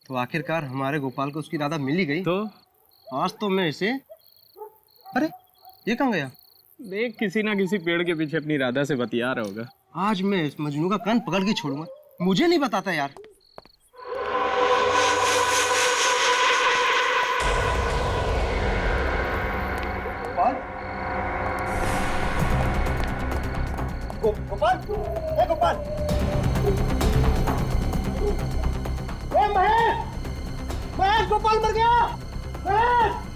तो आखिरकार हमारे गोपाल को उसकी राधा मिल ही गई। तो आज तो मैं इसे, अरे ये कहाँ गया? देख, किसी ना किसी पेड़ के पीछे अपनी राधा से बतिया रहा होगा। आज मैं इस मजनू का कान पकड़ के छोड़ूंगा। मुझे नहीं बताता यार। गोपाल, गोपाल, गोपाल, महेश, महेश, गोपाल मर गया। महेश!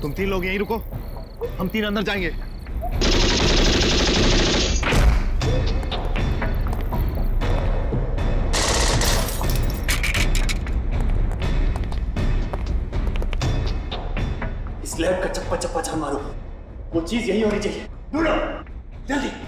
तुम तीन लोग यहीं रुको, हम तीन अंदर जाएंगे। इस लैब का चप्पा चप्पा जान मारो, वो चीज यही होनी चाहिए। ढूंढो जल्दी।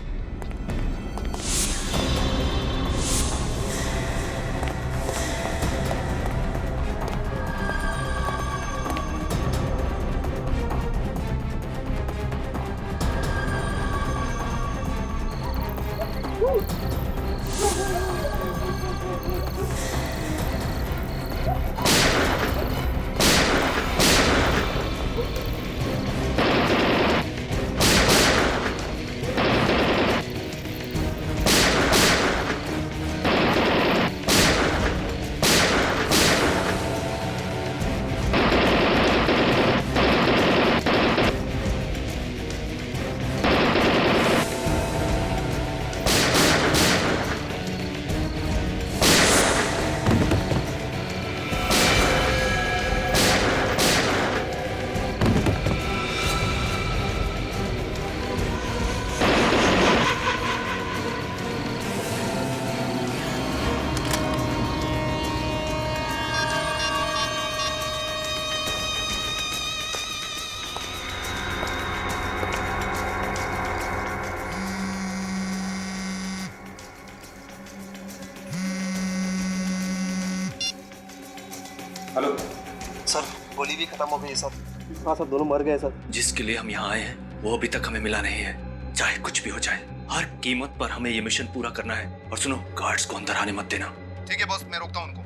हेलो सर, गोली भी खत्म हो गई है सर। हाँ सर, दोनों मर गए सर। जिसके लिए हम यहाँ आए हैं वो अभी तक हमें मिला नहीं है। चाहे कुछ भी हो जाए, हर कीमत पर हमें ये मिशन पूरा करना है। और सुनो, गार्ड्स को अंदर आने मत देना। ठीक है बॉस, मैं रोकता हूँ उनको।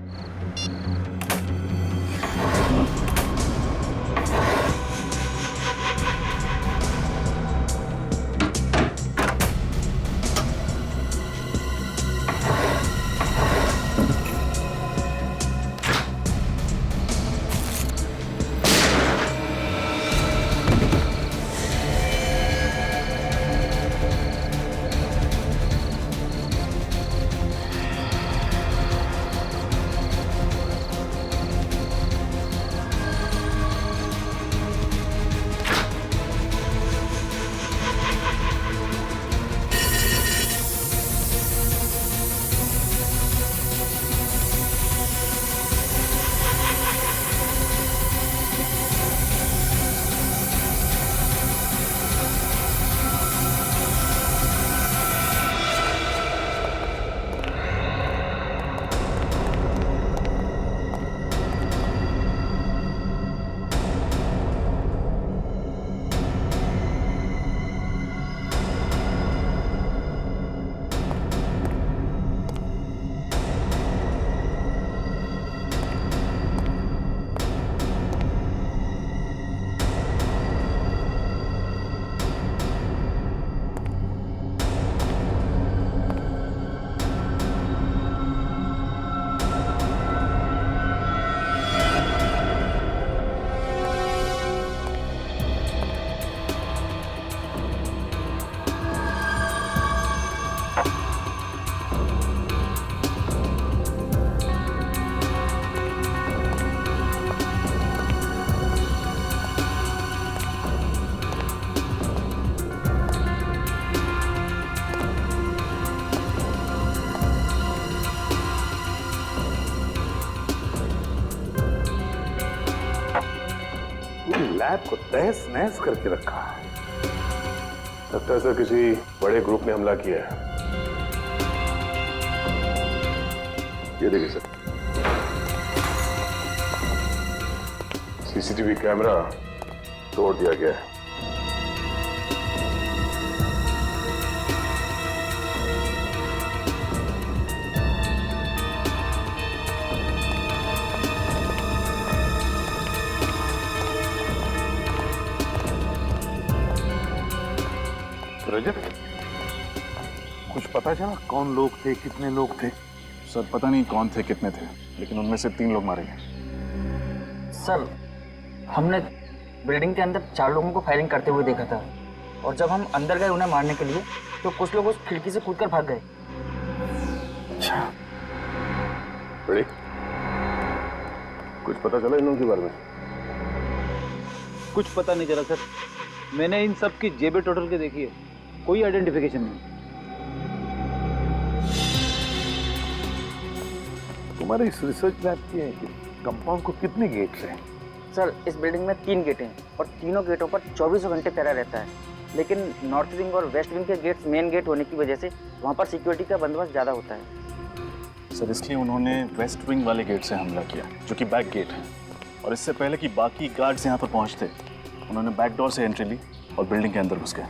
फ्लैट को तहस नहस करके रखा है। लगता है सर किसी बड़े ग्रुप ने हमला किया है। ये देखिए सर, सीसीटीवी कैमरा तोड़ दिया गया है। रजत, कुछ पता चला कौन लोग थे, कितने लोग थे? सर पता नहीं कौन थे, कितने थे, लेकिन उनमें से 3 लोग मारे गए। सर हमने बिल्डिंग के अंदर 4 लोगों को फायरिंग करते हुए देखा था, और जब हम अंदर गए उन्हें मारने के लिए तो कुछ लोग उस खिड़की से कूदकर भाग गए। अच्छा, बड़ी कुछ पता चला इन लोगों के बारे में? कुछ पता नहीं चला सर। मैंने इन सब की जेबें टोटल के देखी है, कोई आइडेंटिफिकेशन नहीं। तुम्हारे इस रिसर्च लैब के कंपाउंड को कितने गेट्स हैं? सर इस बिल्डिंग में 3 गेट हैं और तीनों गेटों पर 24 घंटे पहरा रहता है, लेकिन नॉर्थ विंग और वेस्ट विंग के गेट्स मेन गेट होने की वजह से वहाँ पर सिक्योरिटी का बंदोबस्त ज़्यादा होता है। सर इसलिए उन्होंने वेस्ट विंग वाले गेट से हमला किया, जो कि बैक गेट है, और इससे पहले कि बाकी गार्ड्स यहाँ पर पहुँचते उन्होंने बैक डोर से एंट्री ली और बिल्डिंग के अंदर घुस गए।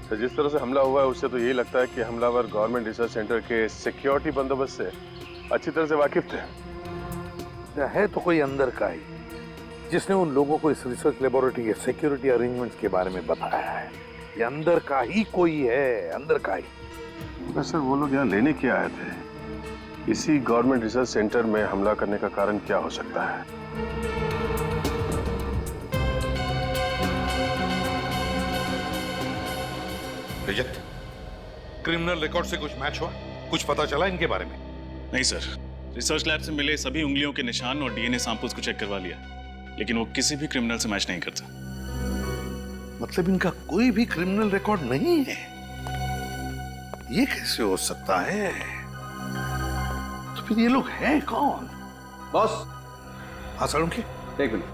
सर जिस तरह से हमला हुआ है उससे तो यही लगता है कि हमलावर गवर्नमेंट रिसर्च सेंटर के सिक्योरिटी बंदोबस्त से अच्छी तरह से वाकिफ थे। है तो कोई अंदर का ही जिसने उन लोगों को इस रिसर्च लेबोरेटरी के सिक्योरिटी अरेंजमेंट्स के बारे में बताया है। ये अंदर का ही कोई है, अंदर का ही। सर वो लोग यहाँ लेने क्या आए थे? इसी गवर्नमेंट रिसर्च सेंटर में हमला करने का कारण क्या हो सकता है? रजत, क्रिमिनल रिकॉर्ड से कुछ मैच हुआ? कुछ पता चला इनके बारे में? नहीं सर, रिसर्च लैब से मिले सभी उंगलियों के निशान और डीएनए सैंपल्स को चेक करवा लिया, लेकिन वो किसी भी क्रिमिनल से मैच नहीं करता। मतलब इनका कोई भी क्रिमिनल रिकॉर्ड नहीं है? ये कैसे हो सकता है? तो फिर ये लोग हैं कौन? बॉस, हाँ सालुंखे, एक मिनट।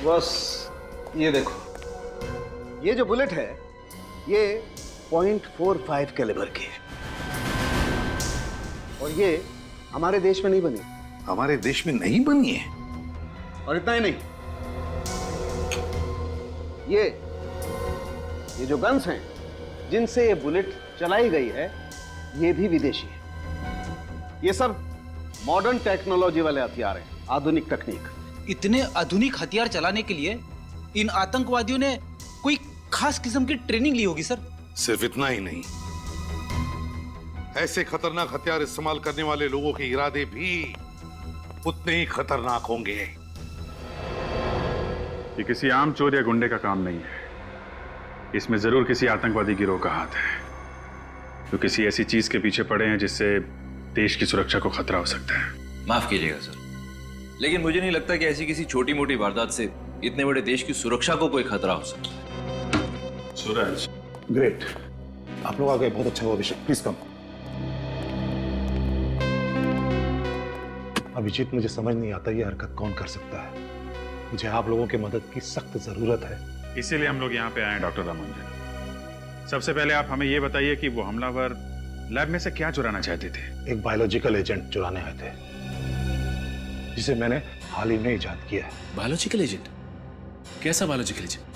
बॉस ये देखो, ये जो बुलेट है ये .45 कैलिबर की है, और ये हमारे देश में नहीं बनी। हमारे देश में नहीं बनी है? और इतना ही नहीं, ये जो गन्स हैं जिनसे ये बुलेट चलाई गई है ये भी विदेशी है। ये सब मॉडर्न टेक्नोलॉजी वाले हथियार हैं, आधुनिक तकनीक। इतने आधुनिक हथियार चलाने के लिए इन आतंकवादियों ने कोई खास किस्म की ट्रेनिंग ली होगी सर। सिर्फ इतना ही नहीं, ऐसे खतरनाक हथियार इस्तेमाल करने वाले लोगों के इरादे भी उतने ही खतरनाक होंगे। ये किसी आम चोर या गुंडे का काम नहीं है, इसमें जरूर किसी आतंकवादी गिरोह का हाथ है, जो किसी ऐसी चीज के पीछे पड़े हैं जिससे देश की सुरक्षा को खतरा हो सकता है। माफ कीजिएगा सर, लेकिन मुझे नहीं लगता कि ऐसी किसी छोटी मोटी वारदात से इतने बड़े देश की सुरक्षा को कोई खतरा हो सकता है। सूरज, ग्रेट, आप लोग आ गए, बहुत अच्छा हुआ। अभिषेक प्लीज कम। अभिजीत, मुझे समझ नहीं आता ये हरकत कौन कर सकता है। मुझे आप लोगों की मदद की सख्त जरूरत है। इसीलिए हम लोग यहाँ पे आए हैं डॉक्टर रामानुजन। सबसे पहले आप हमें ये बताइए कि वो हमलावर लैब में से क्या चुराना चाहते थे? एक बायोलॉजिकल एजेंट चुराने आए थे, जिसे मैंने हाल ही में इजाद किया है। Biological agent? कैसा बायोलॉजिकल एजेंट?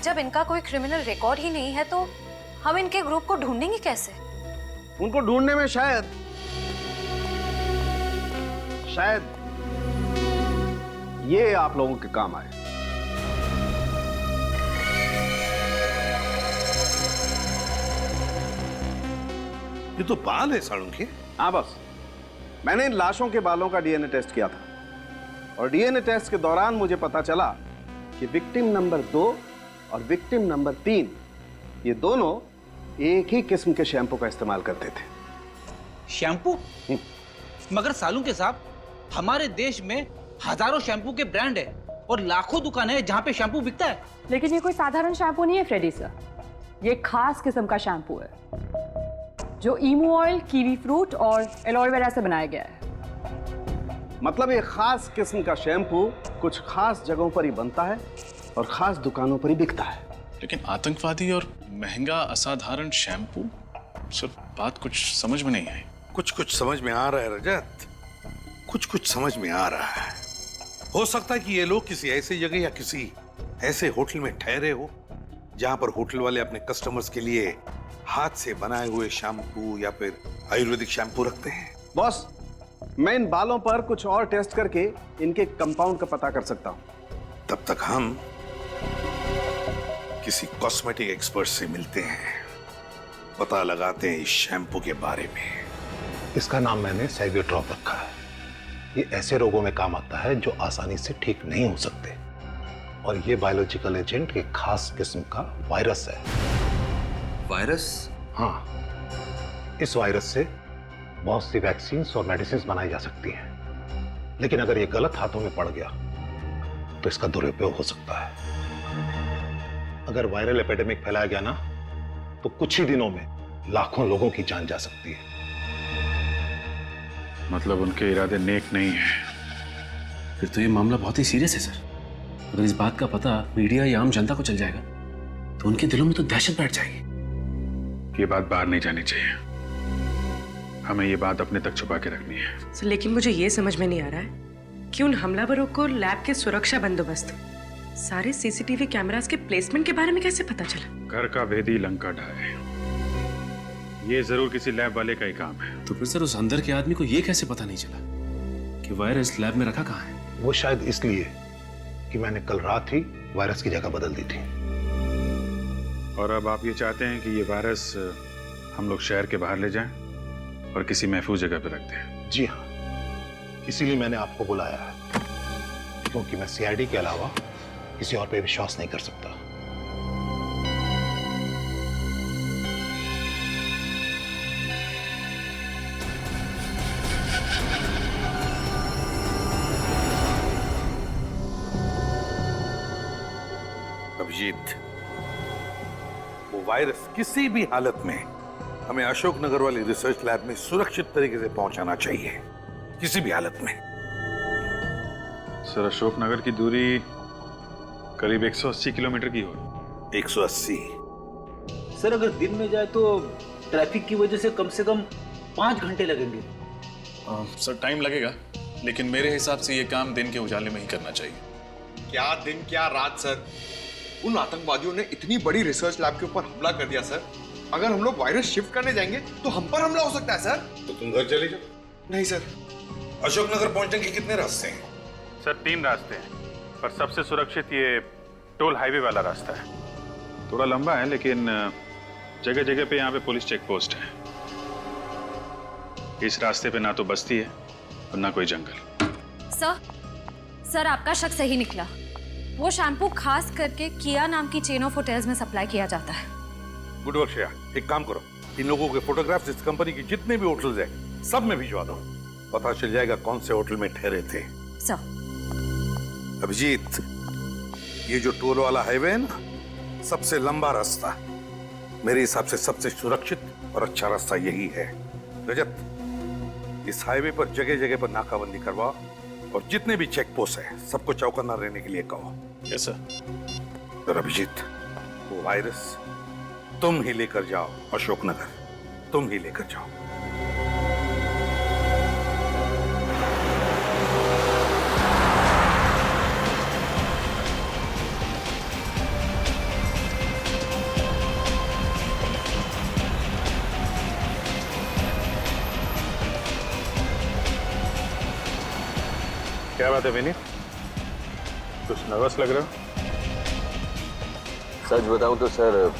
जब इनका कोई क्रिमिनल रिकॉर्ड ही नहीं है तो हम इनके ग्रुप को ढूंढेंगे कैसे? उनको ढूंढने में शायद ये आप लोगों के काम आए। ये तो बाल है सालुंखे। हाँ बस, मैंने इन लाशों के बालों का डीएनए टेस्ट किया था, और डीएनए टेस्ट के दौरान मुझे पता चला कि विक्टिम नंबर 2 और विक्टिम नंबर 3 ये दोनों एक ही किस्म के शैम्पू का इस्तेमाल करते थे। शैम्पू? मगर सालुंखे साहब, हमारे देश में हजारों शैम्पू के ब्रांड है, और लाखों दुकानें हैं जहां पे शैम्पू बिकता है। लेकिन ये कोई साधारण शैम्पू नहीं है फ्रेडी सर, ये खास किस्म का शैम्पू है जो ईमू ऑयल, कीवी फ्रूट और एलोवेरा से बनाया गया है। मतलब ये खास किस्म का शैम्पू कुछ खास जगहों पर ही बनता है और खास दुकानों पर ही बिकता है। लेकिन आतंकवादी और महंगा असाधारण शैम्पू, सर बात कुछ समझ में नहीं आई। कुछ कुछ समझ में आ रहा है रजत, कुछ कुछ समझ में आ रहा है। हो सकता है कि ये लोग किसी ऐसी जगह या किसी ऐसे होटल में ठहरे हो जहां पर होटल वाले अपने कस्टमर्स के लिए हाथ से बनाए हुए शैम्पू या फिर आयुर्वेदिक शैम्पू रखते हैं। बॉस, मैं इन बालों पर कुछ और टेस्ट करके इनके कंपाउंड का पता कर सकता हूं। तब तक हम किसी कॉस्मेटिक एक्सपर्ट से मिलते हैं, पता लगाते हैं इस शैम्पू के बारे में। इसका नाम मैंने सैगोट्रॉप रखा है। ये ऐसे रोगों में काम आता है जो आसानी से ठीक नहीं हो सकते, और ये बायोलॉजिकल एजेंट एक खास किस्म का वायरस है। वायरस? हाँ, इस वायरस से बहुत सी वैक्सीन्स और मेडिसिन बनाई जा सकती हैं, लेकिन अगर ये गलत हाथों में पड़ गया तो इसका दुरुपयोग हो सकता है। अगर वायरल एपिडेमिक फैलाया गया ना, तो कुछ ही दिनों में लाखों लोगों की जान जा सकती है। मतलब उनके इरादे नेक नहीं है। फिर तो ये मामला बहुत ही सीरियस है सर। अगर इस बात का पता मीडिया या आम जनता को चल जाएगा तो उनके दिलों में तो दहशत बैठ जाएगी। ये बात बाहर नहीं जानी चाहिए, हमें ये बात अपने तक छुपा के रखनी है। सर, लेकिन मुझे ये समझ में नहीं आ रहा है कि उन हमलावरों को लैब के सुरक्षा बंदोबस्त, सारे सीसीटीवी कैमरास के प्लेसमेंट के बारे में कैसे पता चला? घर का भेदी लंका ढाए, ये जरूर किसी लैब वाले का ही काम है। तो फिर सर उस अंदर के आदमी को ये कैसे पता नहीं चला कि वायरस लैब में रखा कहाँ है? वो शायद इसलिए कि मैंने कल रात ही वायरस की जगह बदल दी थी। और अब आप ये चाहते हैं कि ये वायरस हम लोग शहर के बाहर ले जाएं और किसी महफूज जगह पर रख दें? जी हाँ, इसीलिए मैंने आपको बुलाया है, क्योंकि मैं सीआईडी के अलावा किसी और पे विश्वास नहीं कर सकता। अभिजीत, वो वायरस किसी भी हालत में हमें अशोकनगर वाली रिसर्च लैब में सुरक्षित तरीके से पहुंचाना चाहिए, किसी भी हालत में। सर, अशोकनगर की दूरी करीब 180 किलोमीटर की हो। 180? सर, अगर दिन में जाए तो ट्रैफिक की वजह से कम 5 घंटे लगेंगे। सर टाइम लगेगा, लेकिन मेरे हिसाब से ये काम दिन के उजाले में ही करना चाहिए। क्या दिन क्या रात सर, उन आतंकवादियों ने इतनी बड़ी रिसर्च लैब के ऊपर हमला कर दिया सर। अगर हम लोग वायरस शिफ्ट करने जाएंगे तो हम पर हमला हो सकता है सर। तो तुम घर चले जाओ। नहीं सर। अशोकनगर पहुंचने के कितने रास्ते हैं? सर 3 रास्ते हैं, पर सबसे सुरक्षित ये टोल हाईवे वाला रास्ता है। थोड़ा लंबा है, लेकिन जगह जगह पे यहाँ पे पुलिस चेक पोस्ट है। इस रास्ते पे ना तो बस्ती है और ना कोई जंगल। सर आपका शक सही निकला। वो शैम्पू खास करके किया नाम की चेन ऑफ होटल्स में सप्लाई किया जाता है। गुड वर्क श्रेया, एक काम करो, इन लोगों के फोटोग्राफ्स इस कंपनी की जितने भी होटल्स हैं सब में भिजवा दो, पता चल जाएगा कौन से होटल में ठहरे थे। सर। अभिजीत, ये जो टोल वाला हाईवे है ना, सबसे लंबा रास्ता, मेरे हिसाब से सबसे सुरक्षित और अच्छा रास्ता यही है। रजत, इस हाईवे पर जगह जगह पर नाकाबंदी करवाओ और जितने भी चेक पोस्ट है सबको चौकन्ना रहने के लिए कहो। Yes sir. तो अभिजीत, वो वायरस तुम ही लेकर जाओ अशोकनगर, तुम ही लेकर जाओ। क्या बात है विनीत, कुछ नर्वस लग रहे हो? सच बताऊं तो सर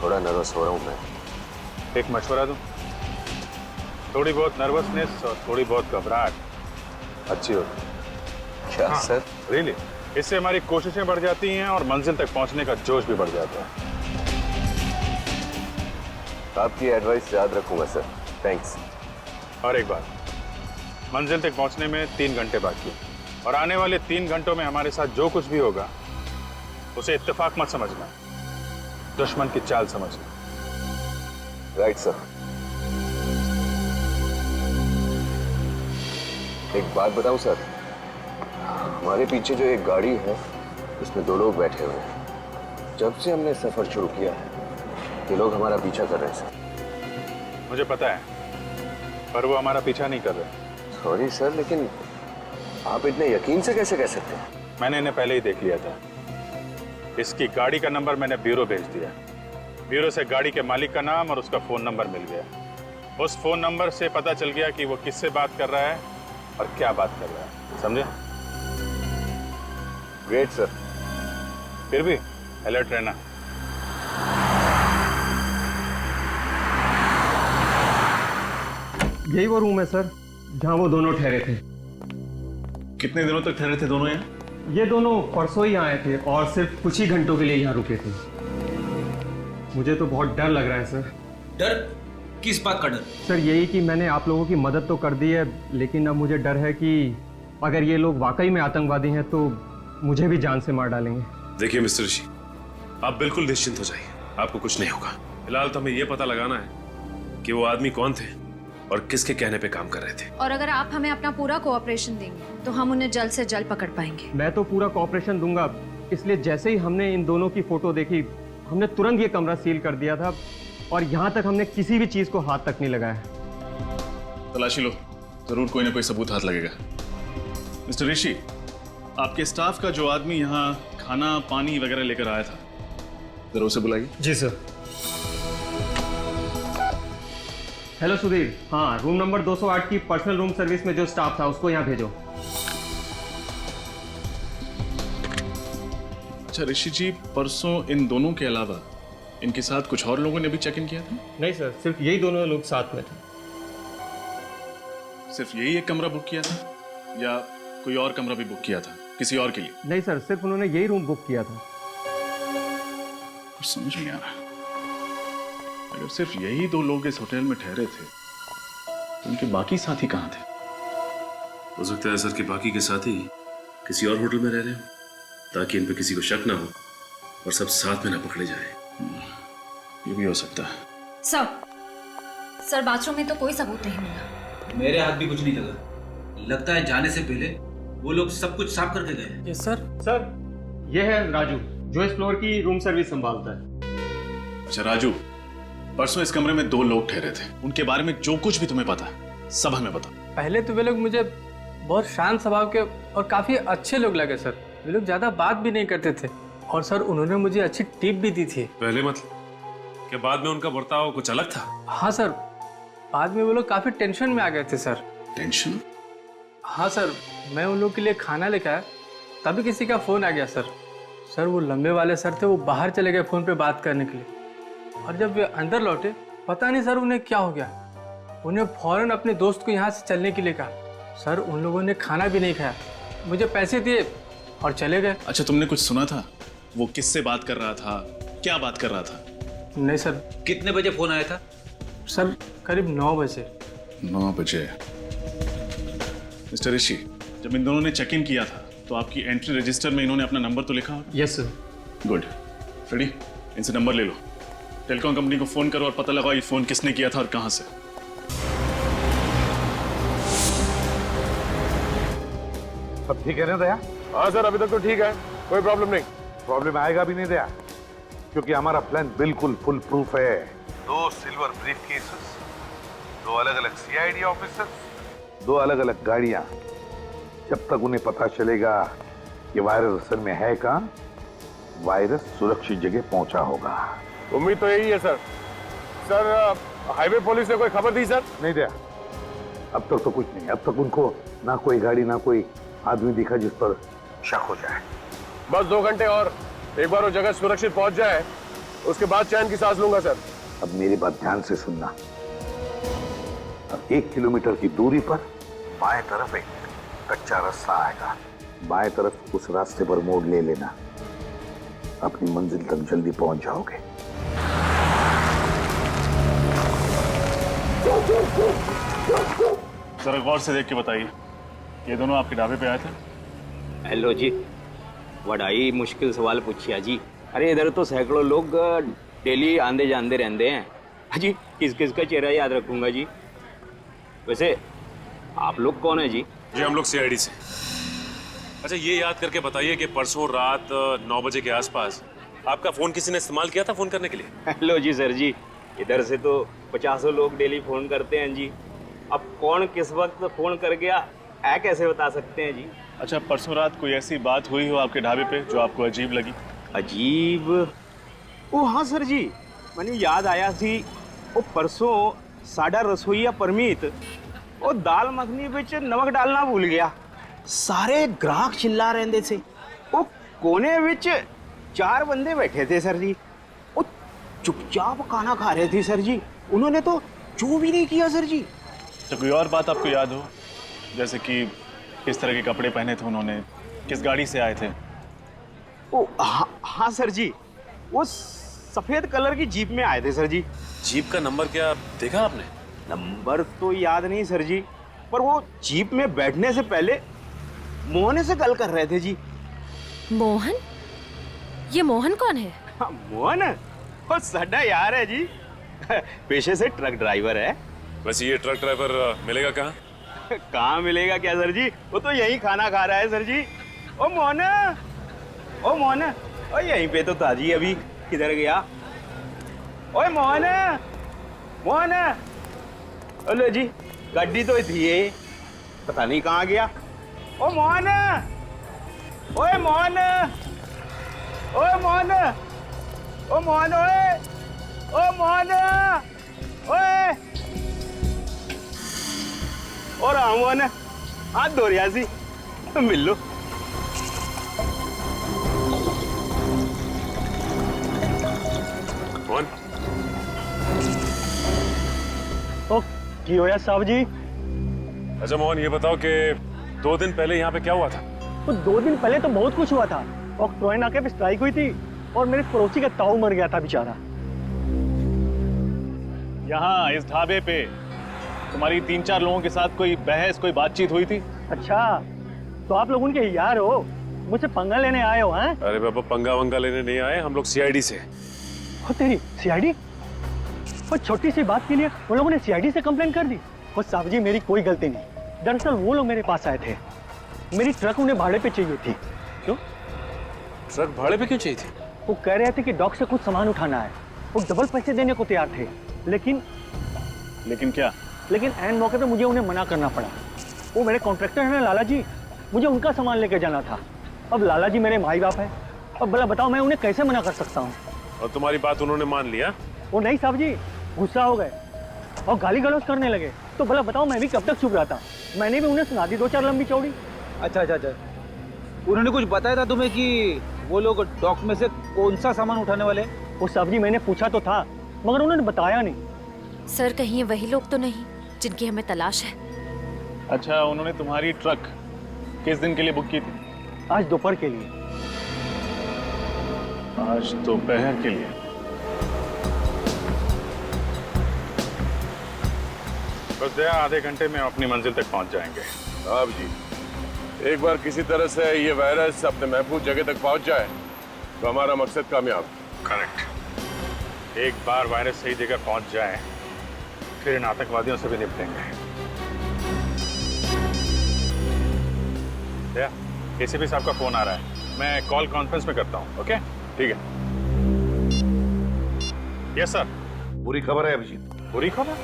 थोड़ा नर्वस हो रहा हूं मैं। एक मशवरा दूं? थोड़ी बहुत नर्वसनेस और थोड़ी बहुत घबराहट अच्छी होती है। क्या सर? रियली, इससे हमारी कोशिशें बढ़ जाती हैं और मंजिल तक पहुंचने का जोश भी बढ़ जाता है। आपकी एडवाइस याद रखूंगा सर, थैंक्स। और एक बात, मंजिल तक पहुंचने में 3 घंटे बाकी है। और आने वाले 3 घंटों में हमारे साथ जो कुछ भी होगा उसे इत्तेफाक मत समझना, दुश्मन की चाल समझना। Right sir. एक बात बताऊं सर, हमारे पीछे जो एक गाड़ी है उसमें 2 लोग बैठे हुए हैं। जब से हमने सफर शुरू किया है ये लोग हमारा पीछा कर रहे हैं सर। मुझे पता है, पर वो हमारा पीछा नहीं कर रहे। सॉरी सर, लेकिन आप इतने यकीन से कैसे कह सकते हैं? मैंने इन्हें पहले ही देख लिया था। इसकी गाड़ी का नंबर मैंने ब्यूरो भेज दिया। ब्यूरो से गाड़ी के मालिक का नाम और उसका फोन नंबर मिल गया। उस फोन नंबर से पता चल गया कि वो किससे बात कर रहा है और क्या बात कर रहा है, समझे? Great sir. फिर भी अलर्ट रहना। यही वो रूम है सर जहाँ वो दोनों ठहरे थे। कितने दिनों तक ठहरे थे दोनों यहाँ? ये दोनों परसों ही आए थे और सिर्फ कुछ ही घंटों के लिए यहाँ रुके थे। मुझे तो बहुत डर लग रहा है सर। डर? किस बात का डर? सर यही कि मैंने आप लोगों की मदद तो कर दी है, लेकिन अब मुझे डर है कि अगर ये लोग वाकई में आतंकवादी हैं तो मुझे भी जान से मार डालेंगे। देखिए मिस्टर ऋषि, आप बिल्कुल निश्चिंत हो जाइए, आपको कुछ नहीं होगा। फिलहाल तो हमें यह पता लगाना है कि वो आदमी कौन थे और किसके कहने पे काम कर रहे थे। और अगर आप हमें अपना पूरा कोऑपरेशन देंगे तो हम उन्हें जल्द से जल्द पकड़ पाएंगे। मैं तो पूरा कोऑपरेशन दूंगा, इसलिए जैसे ही हमने इन दोनों की फोटो देखी हमने तुरंत ये कमरा सील कर दिया था और यहाँ तक हमने किसी भी चीज को हाथ तक नहीं लगाया। तलाशी लो, जरूर कोई ना कोई सबूत हाथ लगेगा। मिस्टर ऋषि, आपके स्टाफ का जो आदमी यहाँ खाना पानी वगैरह लेकर आया था, जरा उसे बुलाइए। जी सर। हेलो सुधीर, हाँ रूम नंबर 208 की पर्सनल रूम सर्विस में जो स्टाफ था उसको यहाँ भेजो। अच्छा ऋषि जी, परसों इन दोनों के अलावा इनके साथ कुछ और लोगों ने भी चेक इन किया था? नहीं सर, सिर्फ यही दोनों लोग साथ में थे। सिर्फ यही एक कमरा बुक किया था या कोई और कमरा भी बुक किया था किसी और के लिए? नहीं सर, सिर्फ उन्होंने यही रूम बुक किया था। कुछ समझ नहीं आ रहा। अगर सिर्फ यही 2 लोग इस होटल में ठहरे थे तो उनके बाकी साथी कहाँ थे? हो सकता है सर कि बाकी के साथी किसी और होटल में रह रहे हो ताकि इन पे किसी को शक ना हो और सब साथ में ना पकड़े जाए। ये भी हो सकता है। सर बाथरूम में तो कोई सबूत नहीं मिला। मेरे हाथ भी कुछ नहीं लगा। लगता है जाने से पहले वो लोग सब कुछ साफ करके गए। Yes sir. सर ये है राजू जो इस फ्लोर की रूम सर्विस संभालता है। अच्छा राजू, परसों इस कमरे में 2 लोग ठहरे थे, उनके बारे में जो कुछ भी तुम्हें पता है सब हमें बता। पहले तो वे लोग मुझे बहुत शांत स्वभाव के और काफी अच्छे लोग लगे सर। वे लोग ज्यादा बात भी नहीं करते थे और सर उन्होंने मुझे अच्छी टिप भी दी थी। पहले मतलब क्या बाद में उनका बर्ताव कुछ अलग था? हाँ सर, बाद में वो लोग काफी टेंशन में आ गए थे सर। टेंशन? हाँ सर, मैं उन लोग के लिए खाना लेकर आया तभी किसी का फोन आ गया सर। सर वो लंबे वाले सर थे, वो बाहर चले गए फोन पे बात करने के लिए और जब वे अंदर लौटे पता नहीं सर उन्हें क्या हो गया। उन्हें फौरन अपने दोस्त को यहाँ से चलने के लिए कहा। सर उन लोगों ने खाना भी नहीं खाया, मुझे पैसे दिए और चले गए। अच्छा तुमने कुछ सुना था? वो किससे बात कर रहा था, क्या बात कर रहा था? नहीं सर। कितने बजे फोन आया था? सर करीब 9 बजे। 9 बजे। मिस्टर ऋषि, जब इन दोनों ने चेक इन किया था तो आपकी एंट्री रजिस्टर में इन्होंने अपना नंबर तो लिखा होगा? Yes sir. गुड। फ्रेडी, इनसे नंबर ले लो, टेलीकॉम कंपनी को फोन करो और पता लगाओ ये फोन किसने किया था और कहां से। सब ठीक है ना दया? हाँ सर, अभी तक तो ठीक है, कोई प्रॉब्लम नहीं। प्रॉब्लम आएगा भी नहीं दया, क्योंकि हमारा प्लान बिल्कुल फुल प्रूफ है। 2 सिल्वर ब्रीफ केसेस, 2 अलग अलग सीआईडी ऑफिसर्स, 2 अलग अलग गाड़ियां। जब तक उन्हें पता चलेगा कि वायरस असल में है कहां, वायरस सुरक्षित जगह पहुंचा होगा। उम्मीद तो यही है सर। सर हाईवे पुलिस ने कोई खबर दी सर? नहीं दिया, अब तक तो कुछ नहीं। अब तक उनको ना कोई गाड़ी ना कोई आदमी दिखा जिस पर शक हो जाए। बस 2 घंटे और, एक बार वो जगह सुरक्षित पहुंच जाए उसके बाद चैन की सांस लूंगा सर। अब मेरी बात ध्यान से सुनना। अब 1 किलोमीटर की दूरी पर बाएं तरफ एक कच्चा रास्ता आएगा, बाएं तरफ उस रास्ते पर मोड़ ले लेना, अपनी मंजिल तक जल्दी पहुंच जाओगे। जरा गौर से देख के बताइए, ये दोनों आपके ढाबे पे आए थे? हेलो जी, बड़ाई मुश्किल सवाल पूछिया जी। अरे इधर तो सैकड़ों लोग डेली आंदे जांदे रहते हैं जी, किस किस का चेहरा याद रखूंगा जी। वैसे आप लोग कौन है जी? जी हम लोग सीआईडी से। अच्छा ये याद करके बताइए कि परसों रात 9 बजे के आसपास आपका फोन किसी ने इस्तेमाल किया था फोन करने के लिए? हेलो जी सर जी, इधर से तो 50 लोग डेली फोन करते हैं जी। अब कौन किस वक्त फोन कर गया है कैसे बता सकते हैं जी? अच्छा परसों रात कोई ऐसी बात हुई हो आपके ढाबे पे जो आपको अजीब लगी? अजीब? ओ हाँ सर जी, मैंने याद आया थी। वो परसों साडा रसोईया परमीत वो दाल मखनी बिच नमक डालना भूल गया। सारे ग्राहक चिल्ला रहे थे। वो कोने विच 4 बंदे बैठे थे सर जी, वो चुपचाप खाना खा रहे थे सर जी। उन्होंने तो चू भी नहीं किया सर जी। तो कोई और बात आपको याद हो, जैसे कि किस तरह के कपड़े पहने थे उन्होंने, किस गाड़ी से आए थे? ओ हाँ सर जी, वो सफेद कलर की जीप में आए थे सर जी। जीप का नंबर क्या देखा आपने? नंबर तो याद नहीं सर जी, पर वो जीप में बैठने से पहले मोहन से गल कर रहे थे जी। मोहन? ये मोहन कौन है? मोहन वो साडा यार है जी, पेशे से ट्रक ड्राइवर है। वैसे ये ट्रक ड्राइवर मिलेगा कहाँ? कहाँ मिलेगा क्या सर जी, वो तो यही खाना खा रहा है सर जी। ओ मोहन, ओ मोहन, ओ यहीं पे तो था जी, अभी किधर गया? ओए मोहन, मोहन, हेलो जी, गाड़ी तो थी ये, पता नहीं कहाँ गया। ओ मोहन, ओए मोहन, ओए मोहन, ओ मोहन, ओए, ओ मोहन, ओए, और मोहन हाथ धो रिया सी, मिल लो। मोहन ओ की होया साहब जी? अच्छा मोहन ये बताओ कि 2 दिन पहले यहाँ पे क्या हुआ था? तो 2 दिन पहले तो बहुत कुछ हुआ था। और ट्रोय नाके पे स्ट्राइक हुई थी और मेरे पड़ोसी का ताऊ मर गया था बेचारा। यहाँ इस ढाबे पे तुम्हारी 3-4 लोगों के साथ कोई बहस, कोई बातचीत हुई थी? अच्छा तो आप लोग उनके यार हो, मुझसे पंगा लेने आए हो? हैं? अरे बाबा पंगा वंगा लेने नहीं आए, हम लोग सीआईडी से। हो तेरी सीआईडी? वो छोटी सी बात के लिए उन लोगों ने सीआईडी से कंप्लेंट कर दी। और साहब जी मेरी कोई गलती नहीं, दरअसल वो लोग मेरे पास आए थे, मेरी ट्रक उन्हें भाड़े पे चाहिए थी। क्यों? ट्रक भाड़े पे क्यों चाहिए थी? वो कह रहे थे कि डॉक से कुछ सामान उठाना है, वो डबल पैसे देने को तैयार थे। लेकिन क्या? लेकिन एन मौके पे मुझे उन्हें मना करना पड़ा। वो मेरे कॉन्ट्रैक्टर हैं ना लाला जी, मुझे उनका सामान लेकर जाना था। अब लाला जी मेरे माई बाप है, अब भला बताओ मैं उन्हें कैसे मना कर सकता हूँ? और तुम्हारी बात उन्होंने मान लिया? वो नहीं साहब जी, गुस्सा हो गए और गाली गलौज करने लगे। तो भला बताओ मैं भी कब तक चुप रहा था? मैंने भी उन्हें सुना दी 2-4 लंबी चौड़ी। अच्छा अच्छा अच्छा, उन्होंने कुछ बताया था तुम्हें कि वो लोग डॉक में से कौन सा सामान उठाने वाले? वो साहब जी मैंने पूछा तो था, मगर उन्होंने बताया नहीं। सर कहीं ये वही लोग तो नहीं जिनकी हमें तलाश है? अच्छा उन्होंने तुम्हारी ट्रक किस दिन के लिए बुक की थी? आज दोपहर के लिए। आज दोपहर के लिए? बस दया आधे घंटे में अपनी मंजिल तक पहुंच जाएंगे। साहब जी एक बार किसी तरह से ये वायरस अपने महफूज जगह तक पहुंच जाए तो हमारा मकसद कामयाब। करेक्ट। एक बार वायरस सही जगह पहुंच जाए फिर इन आतंकवादियों से भी निपटेंगे। दया, एसीपी साहब का फोन आ रहा है, मैं कॉल कॉन्फ्रेंस में करता हूँ। ओके ठीक है। Yes sir. बुरी खबर है अभिजीत। बुरी खबर?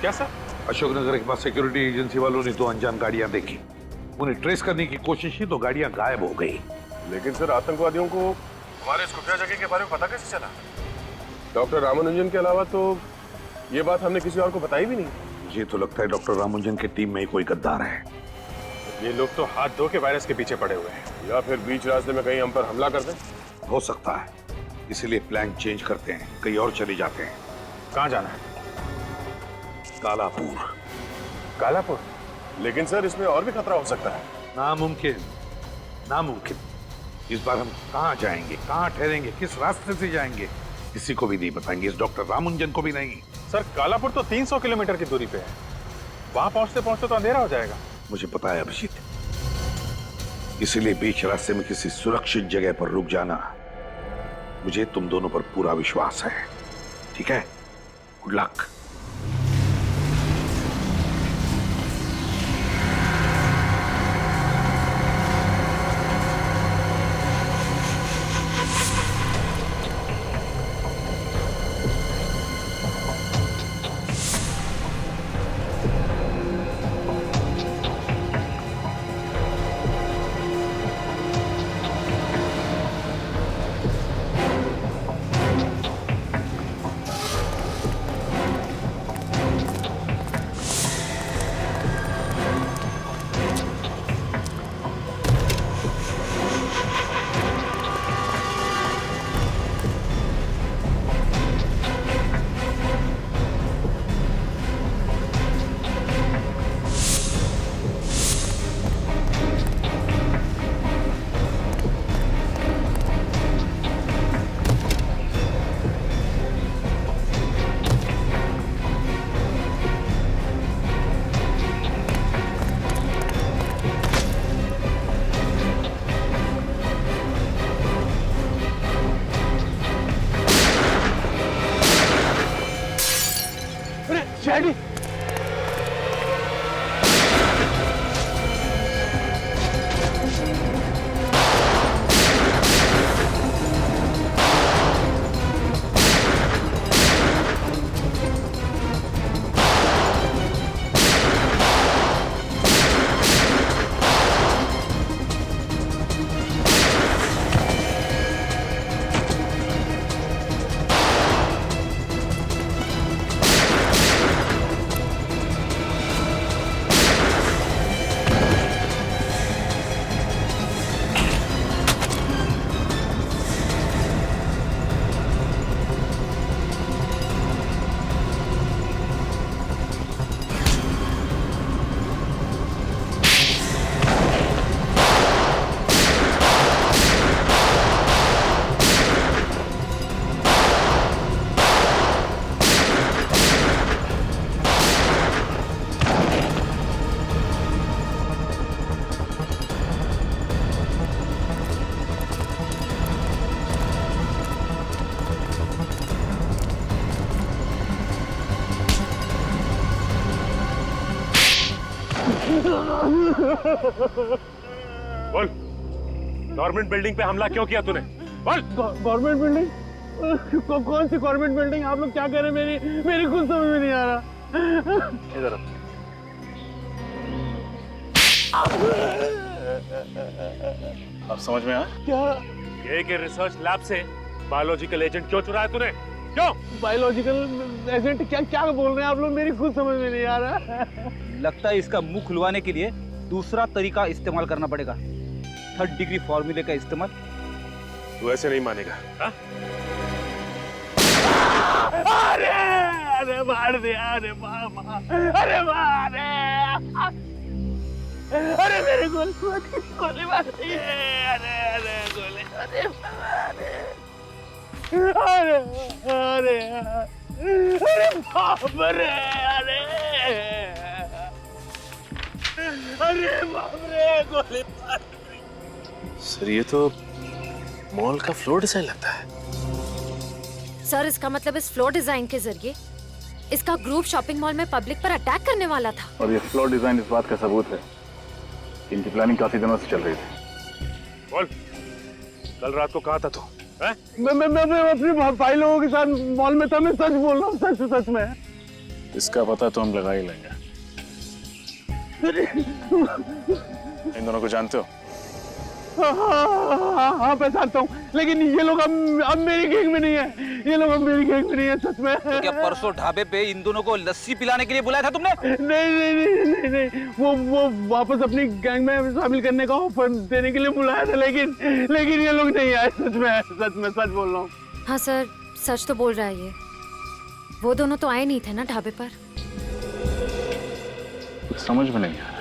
क्या सर? अशोकनगर के पास सिक्योरिटी एजेंसी वालों ने 2 अनजान गाड़ियां देखी, उन्हें ट्रेस करने की कोशिश की तो गाड़ियां गायब हो गई। लेकिन सर आतंकवादियों को हमारे इस खुफिया जगह के बारे में पता कैसे चला? डॉक्टर रामानुजन के अलावा तो ये बात हमने किसी और को बताई भी नहीं। मुझे तो लगता है डॉक्टर रामानुजन की टीम में ही कोई गद्दार है। ये लोग तो हाथ धो के वायरस के पीछे पड़े हुए हैं। या फिर बीच रास्ते में कहीं हम पर हमला कर दें? हो सकता है, इसलिए प्लान चेंज करते हैं, कहीं और चले जाते हैं। कहाँ जाना है? कालापुर। कालापुर? लेकिन सर इसमें और भी खतरा हो सकता है। नामुमकिन, नामुमकिन। इस बार हम कहाँ जाएंगे, कहाँ ठहरेंगे, किस रास्ते से जाएंगे, किसी को भी नहीं बताएंगे, इस डॉक्टर रामानुजन को भी नहीं। सर कालापुर तो 300 किलोमीटर की दूरी पे है, वहां पहुंचते पहुंचते तो अंधेरा हो जाएगा। मुझे पता है अभिजीत, इसीलिए बीच रास्ते में किसी सुरक्षित जगह पर रुक जाना। मुझे तुम दोनों पर पूरा विश्वास है, ठीक है? Good luck. सीआईडी बोल, गवर्नमेंट बिल्डिंग पे हमला क्यों किया तूने? बोल। Government building? कौन सी गवर्नमेंट बिल्डिंग? आप लोग क्या कह रहे हैं? मेरी कुछ समझ में नहीं आ रहा। इधर अब समझ में आ? क्या? ये कि रिसर्च लैब से बायोलॉजिकल एजेंट क्यों चुराया तूने? क्यों? Biological agent? क्या क्या बोल रहे हैं आप लोग? मेरी खुद समझ में नहीं आ रहा। लगता है इसका मुंह खुलवाने के लिए दूसरा तरीका इस्तेमाल करना पड़ेगा, 3rd डिग्री फॉर्मूले का इस्तेमाल। तू ऐसे नहीं मानेगा। हा? अरे अरे मार दिया, अरे मामा, अरे मार, अरे मेरे गोली मार दी, अरे अरे गोली, अरे अरे अरे अरे बाप रे, अरे अरे बाप रे, गोली मार। सर ये तो मॉल का फ्लोर डिजाइन लगता है। सर इसका मतलब इस फ्लोर डिजाइन के जरिए इसका ग्रुप शॉपिंग मॉल में पब्लिक पर अटैक करने वाला था। और ये फ्लोर डिजाइन इस बात का सबूत है, इनकी प्लानिंग काफी दिनों से चल रही थी। बोल, कल रात को कहाँ था तू? मैं अपने भाई लोगों के साथ मॉल में था। मैं सच बोल रहा हूँ, सच में। इसका पता तो हम लगा ही लेंगे। इन दोनों को जानते हो? हाँ पहचानता हूँ, लेकिन ये लोग अब मेरी गैंग में नहीं है। ये लोग अब मेरी गैंग में नहीं है, सच में। तो क्या परसों ढाबे पे इन दोनों को लस्सी पिलाने के लिए बुलाया था तुमने? नहीं, वो वापस अपनी गैंग में शामिल करने का ऑफर देने के लिए बुलाया था, लेकिन ये लोग नहीं आए। सच बोल रहा हूँ। हाँ सर, सच तो बोल रहा है ये। वो दोनों तो आए नहीं थे ना ढाबे पर। समझ में नहीं आ रहा,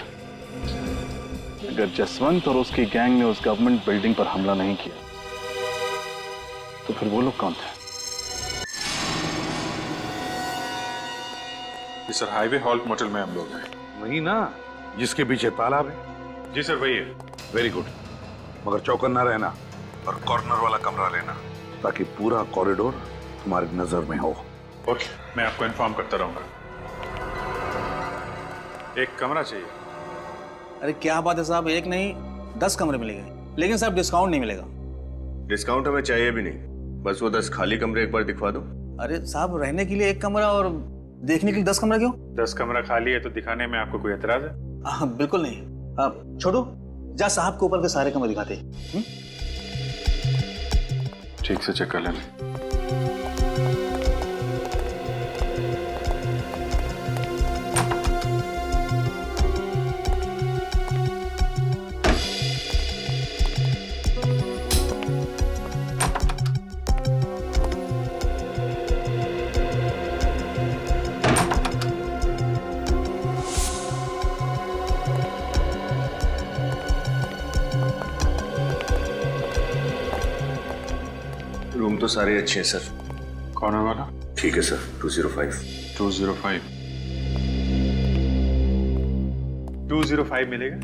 अगर जसवंत और उसकी गैंग ने उस गवर्नमेंट बिल्डिंग पर हमला नहीं किया तो फिर वो लोग कौन थे? सर हाईवे हॉल्ट मोटल में हम लोग हैं। वही ना जिसके पीछे तालाब है? जी सर वही है। वेरी गुड, मगर चौकन्ना रहना और कॉर्नर वाला कमरा लेना, ताकि पूरा कॉरिडोर तुम्हारी नजर में हो। ओके, मैं आपको इन्फॉर्म करता रहूंगा। एक कमरा चाहिए। अरे क्या बात है साहब, एक नहीं 10 कमरे मिलेंगे, लेकिन साहब डिस्काउंट नहीं मिलेगा। डिस्काउंट हमें चाहिए भी नहीं, बस वो 10 खाली कमरे एक बार दिखवा दो। अरे साहब रहने के लिए एक कमरा और देखने के लिए 10 कमरा क्यों? 10 कमरा खाली है तो दिखाने में आपको कोई एतराज है? बिल्कुल नहीं। छोटू जा साहब के ऊपर के सारे कमरे दिखाते। ठीक से चेक कर लेना। रूम तो सारे अच्छे हैं सर। कौन है वाला? ठीक है सर, 205। 205 205 मिलेगा।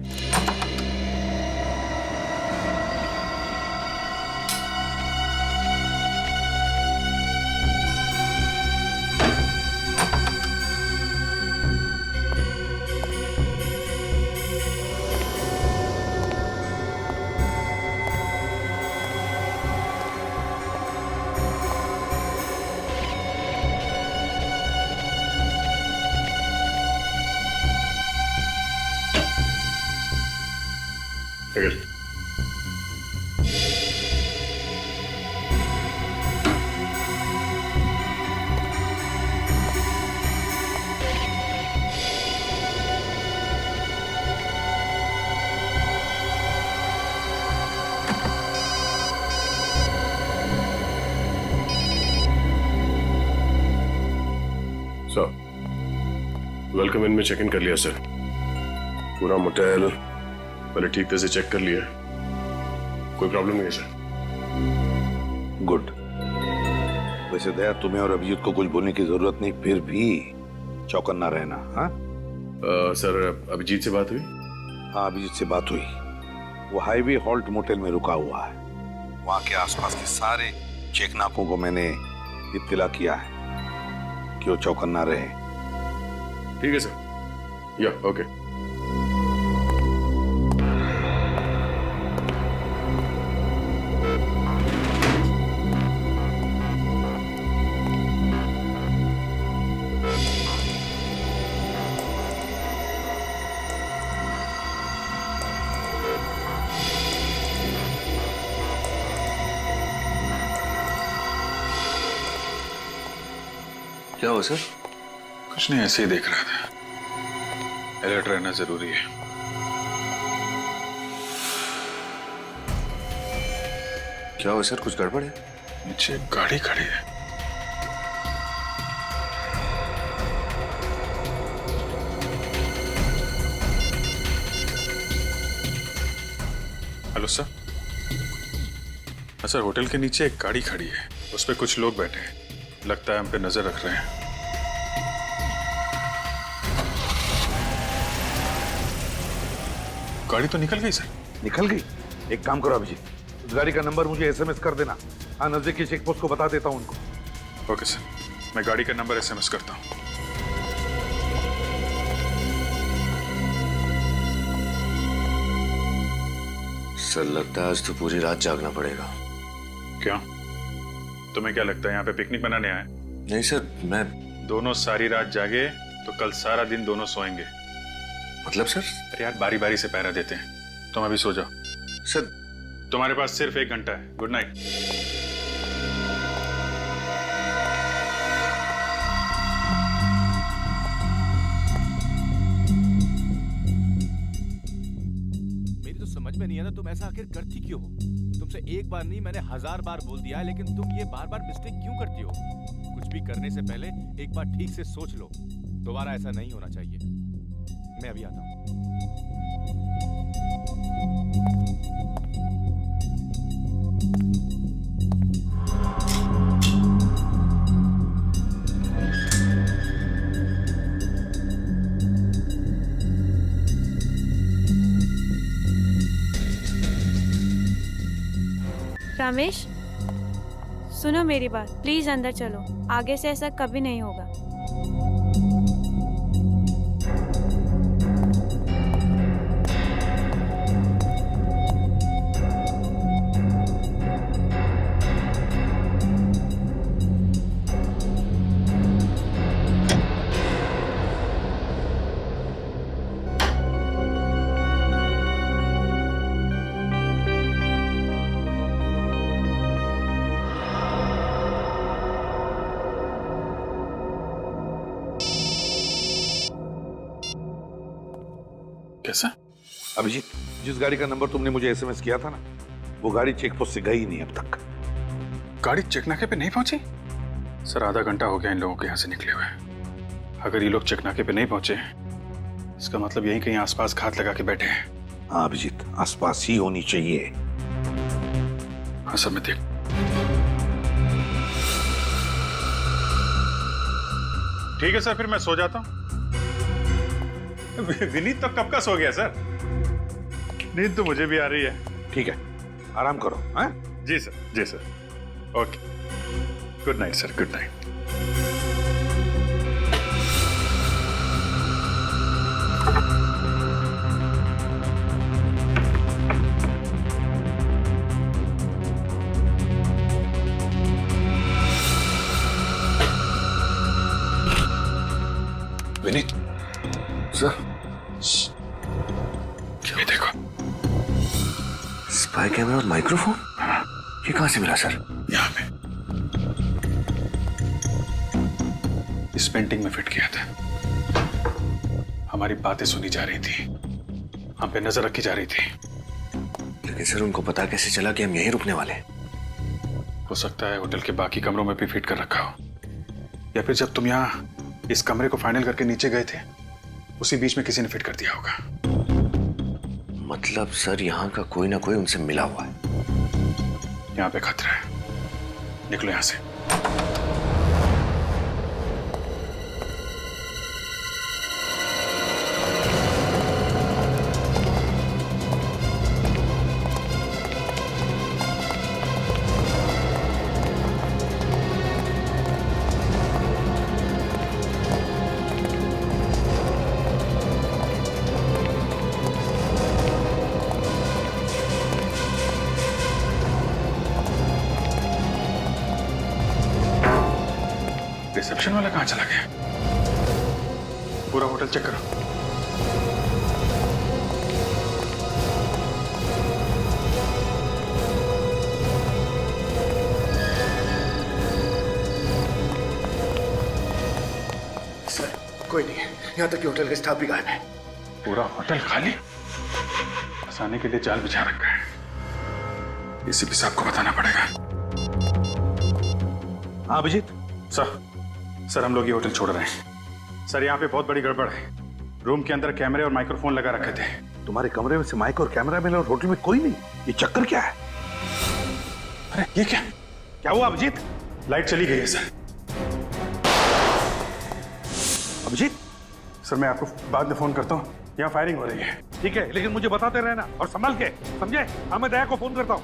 वेलकम इन में चेक इन कर लिया सर। पूरा मोटेल पहले ठीक तरह से चेक कर लिया, कोई प्रॉब्लम नहीं है सर। गुड। वैसे दया, तुम्हें और अभिजीत को कुछ बोलने की जरूरत नहीं, फिर भी चौकन्ना रहना। हाँ सर, अभिजीत से बात हुई? हाँ, अभिजीत से बात हुई। वो हाईवे हॉल्ट मोटेल में रुका हुआ है। वहां के आसपास के सारे चेक नाकों को मैंने इत्तला किया है कि वो चौकन्ना रहे। ठीक है सर। या ओके। क्या हो सर? कुछ नहीं, ऐसे ही देख रहा था। अलर्ट रहना जरूरी है। क्या हो सर, कुछ गड़बड़ है? नीचे एक गाड़ी खड़ी है। Hello sir. सर, होटल के नीचे एक गाड़ी खड़ी है, उस पर कुछ लोग बैठे हैं, लगता है हम पे नजर रख रहे हैं। गाड़ी तो निकल गई सर। निकल गई? एक काम करो अभिजीत, उस गाड़ी का नंबर मुझे एसएमएस कर देना। हाँ, नजदीकी चेक पोस्ट को बता देता हूँ उनको। ओके सर, मैं गाड़ी का नंबर एसएमएस करता हूँ। सर, लगता है आज तो पूरी रात जागना पड़ेगा। क्यों? तुम्हें क्या लगता है यहाँ पे पिकनिक मनाने आए? नहीं सर, मैं दोनों सारी रात जागे तो कल सारा दिन दोनों सोएंगे। मतलब सर? अरे यार, बारी बारी से पहरा देते हैं। तुम अभी सो जाओ। सर, तुम्हारे पास सिर्फ 1 घंटा है। Good night. मेरी तो समझ में नहीं आता तुम ऐसा आखिर करती क्यों हो? तुमसे एक बार नहीं, मैंने 1000 बार बोल दिया है, लेकिन तुम ये बार बार मिस्टेक क्यों करती हो? कुछ भी करने से पहले एक बार ठीक से सोच लो। दोबारा ऐसा नहीं होना चाहिए। मैं अभी आता हूँ। रामेश, सुनो मेरी बात, प्लीज अंदर चलो, आगे से ऐसा कभी नहीं होगा। कैसा? अभिजीत, जिस गाड़ी का नंबर तुमने मुझे एसएमएस किया था ना, वो गाड़ी चेक पोस्ट से गई नहीं अब तक। गाड़ी चेकनाके पे नहीं पहुंची? सर आधा घंटा हो गया इन लोगों के यहाँ से निकले हुए। अगर ये लोग चेकनाके पे नहीं पहुंचे, इसका मतलब यहीं कहीं आसपास घात लगा के बैठे हैं। हाँ अभिजीत, आसपास ही होनी चाहिए। हाँ सर, मैं देख। ठीक है सर, फिर मैं सो जाता हूँ। विनीत तो कब का सो गया सर? नींद तो मुझे भी आ रही है। ठीक है, आराम करो। हाँ जी सर, जी sir. Okay, good night sir, good night. Vineet sir, ये देखो, स्पाई कैमरा और माइक्रोफोन। ये कहां से मिला सर? यहाँ पे इस पेंटिंग में फिट किया था। हमारी बातें सुनी जा रही थी, हम पे नजर रखी जा रही थी। लेकिन सर, उनको पता कैसे चला कि हम यहीं रुकने वाले? हो सकता है होटल के बाकी कमरों में भी फिट कर रखा हो, या फिर जब तुम यहाँ इस कमरे को फाइनल करके नीचे गए थे, उसी बीच में किसी ने फिट कर दिया होगा। मतलब सर, यहाँ का कोई ना कोई उनसे मिला हुआ है। यहाँ पे खतरा है, निकलो यहाँ से। रिसेप्शन वाला कहां चला गया? पूरा होटल चेक करो। सर, कोई नहीं है, यहाँ तक कि होटल का स्टाफ भी गायब है। पूरा होटल खाली? फंसाने के लिए जाल बिछा रखा है। एसीपी साहब को बताना पड़ेगा। हाँ अभिजीत। सर हम लोग ये होटल छोड़ रहे हैं। सर, यहाँ पे बहुत बड़ी गड़बड़ है। रूम के अंदर कैमरे और माइक्रोफोन लगा रखे थे। तुम्हारे कमरे में से माइक और कैमरा मिला और होटल में कोई नहीं? ये चक्कर क्या है? अरे ये क्या हुआ अभिजीत? लाइट चली गई है सर। अभिजीत सर, मैं आपको बाद में फोन करता हूँ, यहाँ फायरिंग हो रही है। ठीक है, लेकिन मुझे बताते रहना और संभल के, समझे? हाँ, मैं दया को फोन करता हूँ।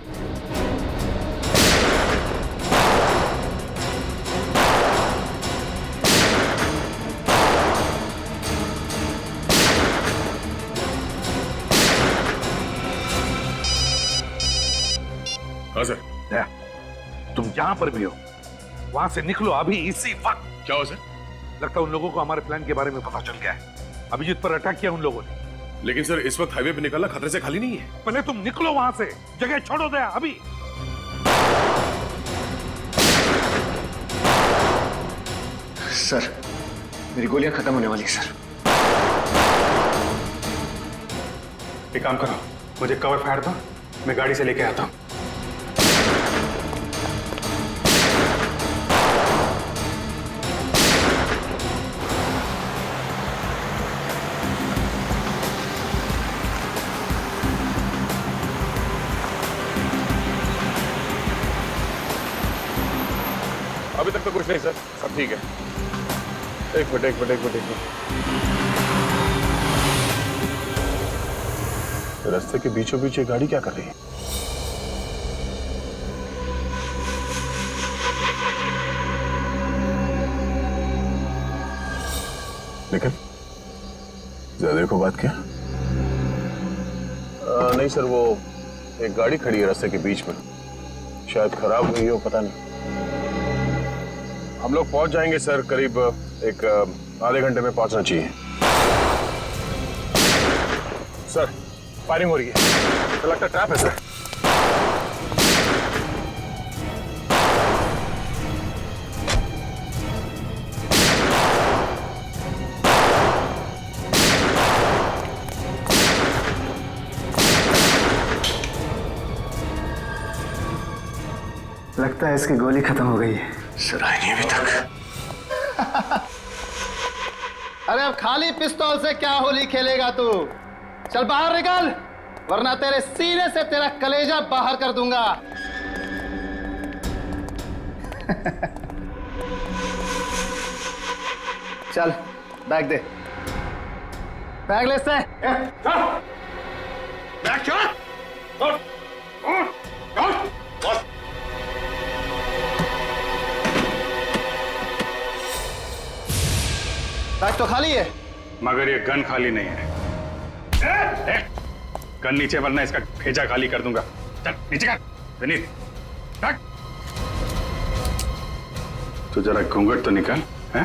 हाँ सर। दया, तुम जहां पर भी हो वहां से निकलो अभी, इसी वक्त। क्या हो सर? लगता है उन लोगों को हमारे प्लान के बारे में पता चल गया है। अभिजीत पर अटैक किया उन लोगों ने। लेकिन सर, इस वक्त हाईवे पे निकलना खतरे से खाली नहीं है। पहले तुम निकलो वहां से, जगह छोड़ो दया अभी। सर, मेरी गोलियां खत्म होने वाली सर। एक काम करो, मुझे कवर फायर दो, मैं गाड़ी से लेके आता हूँ। अभी तक तो कुछ नहीं सर, सब ठीक है। एक मिनट। रास्ते के बीचों बीच ये गाड़ी क्या कर रही है? लेकिन ज्यादा को बात क्या? नहीं सर, वो एक गाड़ी खड़ी है रास्ते के बीच में, शायद खराब हुई हो, पता नहीं। हम लोग पहुंच जाएंगे सर, करीब एक आधे घंटे में पहुंचना चाहिए। सर फायरिंग हो रही है, तो लगता ट्रैप है सर। लगता है इसकी गोली खत्म हो गई है। सर आई नहीं अभी तक। अरे अब खाली पिस्तौल से क्या होली खेलेगा तू? चल बाहर निकल, वरना तेरे सीने से तेरा कलेजा बाहर कर दूंगा। चल बैग दे, बैग ले से। बैग छोड़। बैग तो खाली है, मगर ये गन खाली नहीं है। गन नीचे, वरना इसका भेजा खाली कर दूंगा। चल नीचे कर विनीत। तो जरा घूंघट तो निकाल। है